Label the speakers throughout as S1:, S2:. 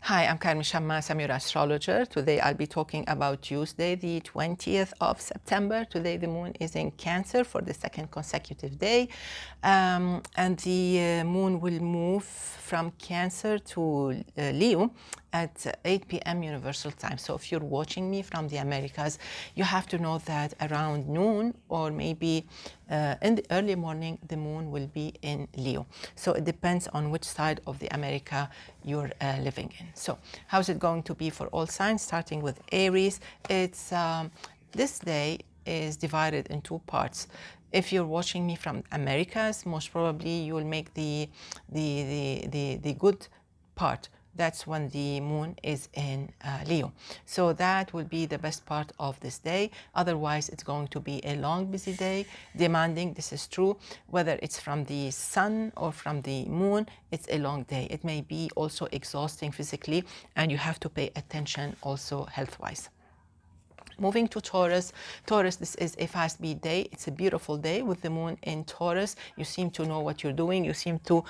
S1: Hi, I'm Carmen Chammas. I'm your astrologer. Today I'll be talking about Tuesday, the 20th of September. Today the moon is in Cancer for the second consecutive day. And the moon will move from Cancer to Leo at 8 p.m. Universal Time. So if you're watching me from the Americas, you have to know that around noon or maybe in the early morning, the moon will be in Leo. So it depends on which side of the America you're living in. So how's it going to be for all signs? Starting with Aries, it's this day is divided in two parts. If you're watching me from Americas, most probably you will make the good part. That's when the moon is in Leo. So that will be the best part of this day. Otherwise, it's going to be a long, busy day, demanding. This is true. Whether it's from the sun or from the moon, it's a long day. It may be also exhausting physically, and you have to pay attention also health-wise. Moving to Taurus. Taurus, this is a fast beat day. It's a beautiful day with the moon in Taurus. You seem to know what you're doing. You seem to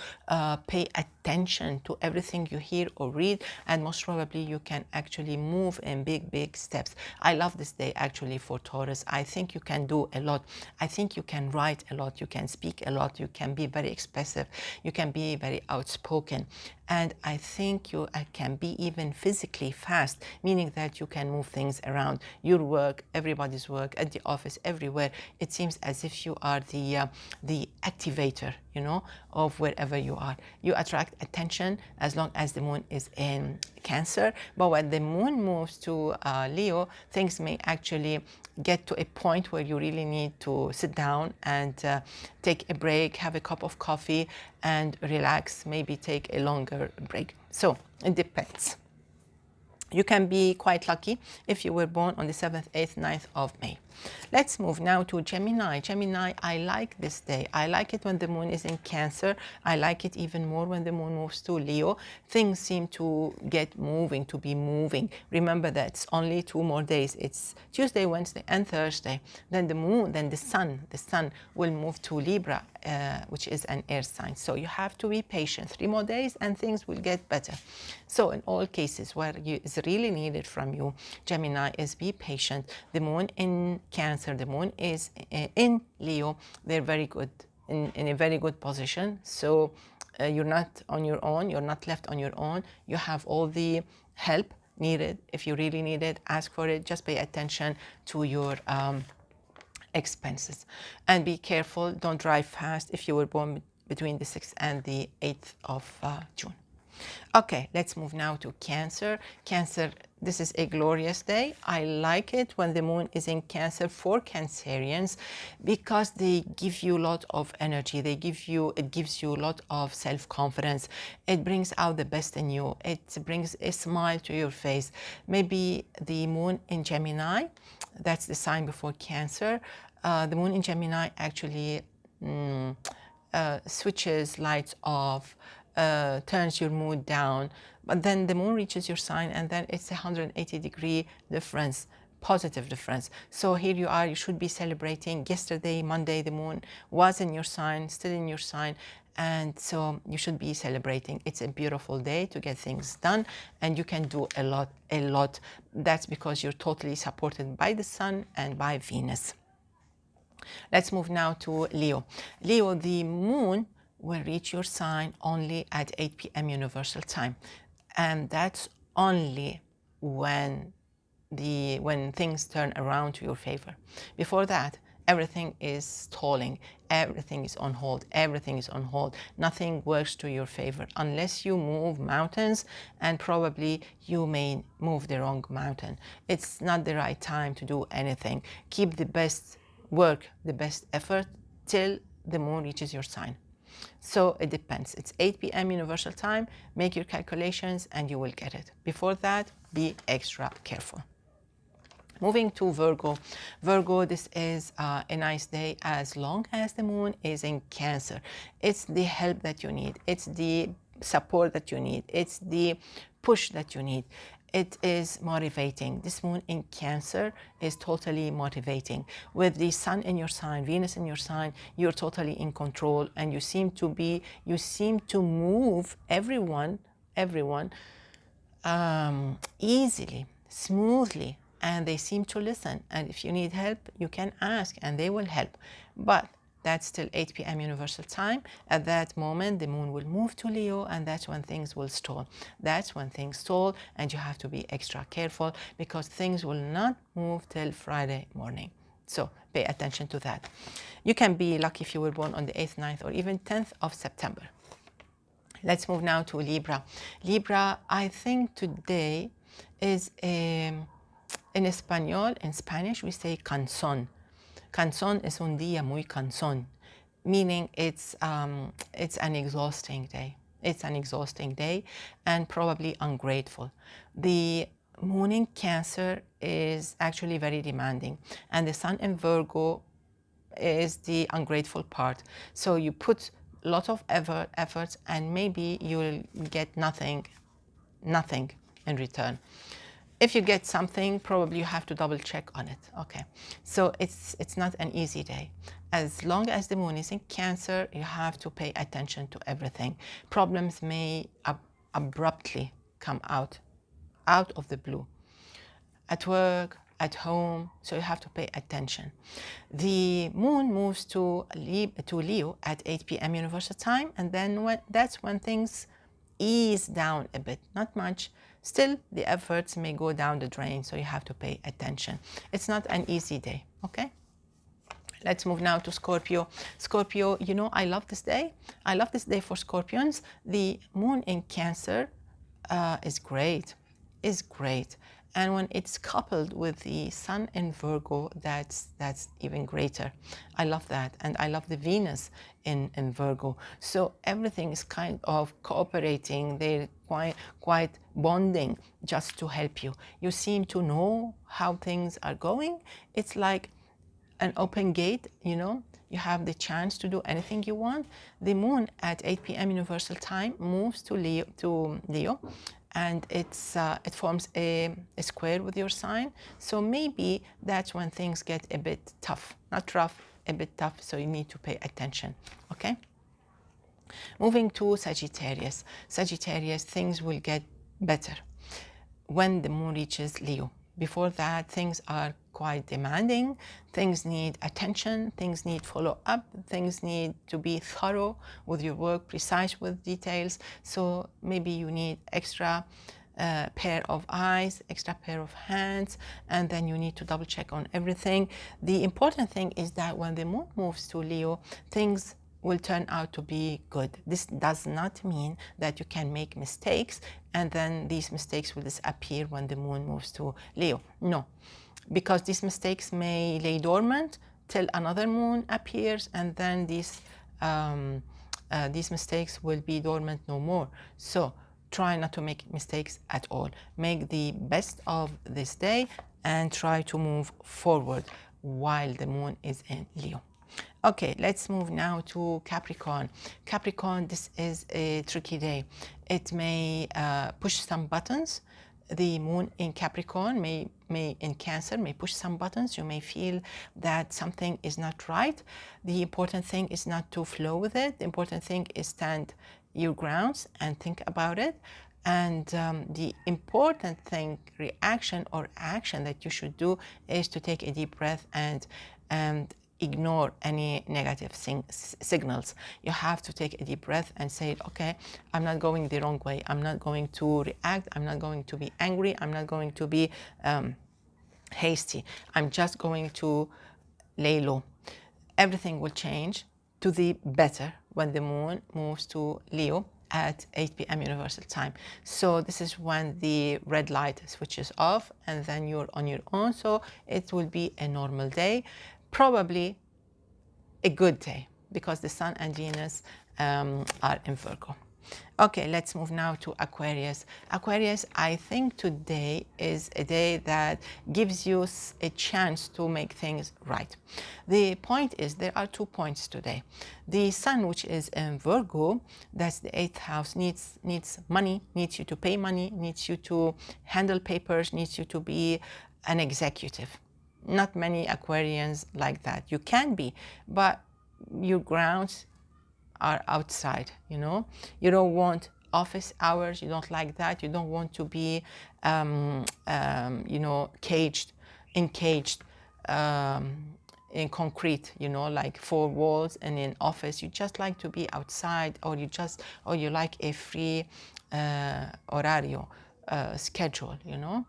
S1: pay attention to everything you hear or read, and most probably you can actually move in big steps. I love this day actually for Taurus. I think you can do a lot. I think you can write a lot. You can speak a lot. You can be very expressive. You can be very outspoken. And I think you can be even physically fast, meaning that you can move things around your work, everybody's work, at the office, everywhere. It seems as if you are the activator, you know, of wherever you are. You attract attention as long as the moon is in Cancer. But when the moon moves to Leo, things may actually get to a point where you really need to sit down and take a break, have a cup of coffee and relax, maybe take a longer break. So it depends. You can be quite lucky if you were born on the 7th, 8th, 9th of May. Let's move now to Gemini. Gemini, I like this day. I like it when the moon is in Cancer. I like it even more when the moon moves to Leo. Things seem to get moving, to be moving. Remember that it's only 2 more days. It's Tuesday, Wednesday, and Thursday. Then the moon, then the sun will move to Libra, which is an air sign. So you have to be patient. 3 more days and things will get better. So in all cases where is really needed from you, Gemini, is be patient. The moon in Cancer, the moon is in Leo. They're very good, in a very good position. So you're not on your own. You're not left on your own. You have all the help needed. If you really need it, ask for it. Just pay attention to your expenses and be careful. Don't drive fast if you were born between the 6th and the 8th of June. Okay, let's move now to Cancer. Cancer, this is a glorious day. I like it when the moon is in Cancer for Cancerians because they give you a lot of energy. It gives you a lot of self-confidence. It brings out the best in you. It brings a smile to your face. Maybe the moon in Gemini, that's the sign before Cancer. The moon in Gemini actually switches lights off, turns your mood down, but then the moon reaches your sign and then it's a 180-degree difference, positive difference. So here you are, you should be celebrating. Yesterday, Monday, the moon was in your sign, still in your sign, and so you should be celebrating. It's a beautiful day to get things done and you can do a lot. That's because you're totally supported by the sun and by Venus. Let's move now to Leo. Leo, the moon will reach your sign only at 8 p.m. Universal Time. And that's only when things turn around to your favor. Before that, everything is stalling, everything is on hold, Nothing works to your favor unless you move mountains, and probably you may move the wrong mountain. It's not the right time to do anything. Keep the best work, the best effort till the moon reaches your sign. So it depends. It's 8 p.m. Universal Time. Make your calculations and you will get it. Before that, be extra careful. Moving to Virgo. Virgo, this is a nice day as long as the moon is in Cancer. It's the help that you need. It's the support that you need. It's the push that you need. It is motivating. This moon in Cancer is totally motivating. With the sun in your sign, Venus in your sign, you're totally in control and you seem to move everyone easily, smoothly, and they seem to listen. And if you need help, you can ask and they will help. But that's still 8 p.m. Universal Time. At that moment, the moon will move to Leo, and that's when things will stall. That's when things stall, and you have to be extra careful because things will not move till Friday morning. So pay attention to that. You can be lucky if you were born on the 8th, 9th, or even 10th of September. Let's move now to Libra. Libra, I think today is, in Espanol, in Spanish, we say canción. Canción es un día muy cansón, meaning it's an exhausting day. It's an exhausting day and probably ungrateful. The moon in Cancer is actually very demanding, and the sun in Virgo is the ungrateful part. So you put a lot of efforts and maybe you'll get nothing in return. If you get something, probably you have to double check on it. Okay, so it's not an easy day. As long as the moon is in Cancer, you have to pay attention to everything. Problems may abruptly come out of the blue, at work, at home, so you have to pay attention. The moon moves to Leo at 8 p.m. Universal Time, and then that's when things ease down a bit, not much. Still, the efforts may go down the drain, so you have to pay attention. It's not an easy day, okay? Let's move now to Scorpio. Scorpio, you know, I love this day. I love this day for Scorpions. The moon in Cancer is great, And when it's coupled with the sun in Virgo, that's even greater. I love that. And I love the Venus in Virgo. So everything is kind of cooperating. They're quite bonding just to help you. You seem to know how things are going. It's like an open gate, you know. You have the chance to do anything you want. The moon at 8 p.m. Universal Time moves to Leo, and it forms a square with your sign. So maybe that's when things get a bit tough, not rough, a bit tough. So you need to pay attention, okay? Moving to Sagittarius. Sagittarius, things will get better when the moon reaches Leo. Before that, things are quite demanding. Things need attention, things need follow-up, things need to be thorough with your work, precise with details. So maybe you need extra pair of eyes, extra pair of hands, and then you need to double check on everything. The important thing is that when the moon moves to Leo, things will turn out to be good. This does not mean that you can make mistakes and then these mistakes will disappear when the moon moves to Leo. No, because these mistakes may lay dormant till another moon appears, and then these mistakes will be dormant no more. So try not to make mistakes at all. Make the best of this day and try to move forward while the moon is in Leo. Okay, let's move now to Capricorn. Capricorn, this is a tricky day. It may push some buttons. The moon in Capricorn in Cancer may push some buttons. You may feel that something is not right. The important thing is not to flow with it. The important thing is stand your grounds and think about it. And the important thing, reaction or action that you should do is to take a deep breath and ignore any negative signals. You have to take a deep breath and say, okay, I'm not going the wrong way. I'm not going to react. I'm not going to be angry. I'm not going to be hasty. I'm just going to lay low. Everything will change to the better when the moon moves to Leo at 8 p.m. Universal Time. So this is when the red light switches off and then you're on your own. So it will be a normal day. Probably a good day because the sun and Venus are in Virgo. Okay, let's move now to Aquarius. Aquarius, I think today is a day that gives you a chance to make things right. The point is, there are 2 points today. The sun, which is in Virgo, that's the 8th house, needs money, needs you to pay money, needs you to handle papers, needs you to be an executive. Not many Aquarians like that. You can be, but your grounds are outside, you know. You don't want office hours. You don't like that. You don't want to be, you know, encaged in concrete, you know, like four walls and in office. You just like to be outside, or you like a free horario schedule, you know.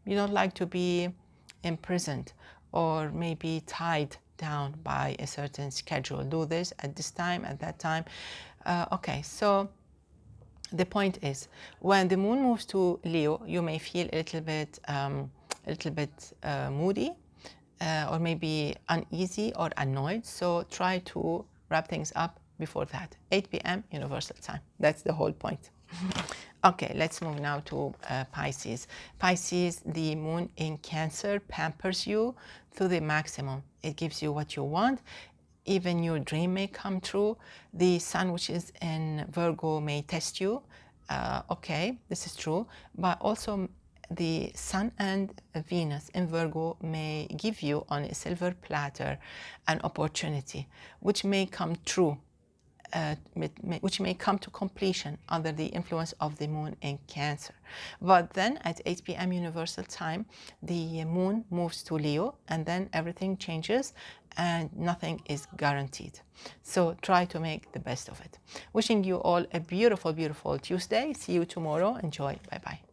S1: You don't like to be imprisoned or maybe tied down by a certain schedule. Do this at this time, at that time. Okay, so the point is, when the moon moves to Leo, you may feel a little bit moody, or maybe uneasy or annoyed. So try to wrap things up before that. 8 p.m. Universal Time. That's the whole point. Okay, let's move now to Pisces. Pisces, the moon in Cancer pampers you to the maximum. It gives you what you want. Even your dream may come true. The sun, which is in Virgo, may test you. Okay, this is true. But also the sun and Venus in Virgo may give you on a silver platter an opportunity which may come true, which may come to completion under the influence of the moon in Cancer. But then at 8 p.m. Universal Time, the moon moves to Leo, and then everything changes and nothing is guaranteed. So try to make the best of it. Wishing you all a beautiful, beautiful Tuesday. See you tomorrow. Enjoy. Bye-bye.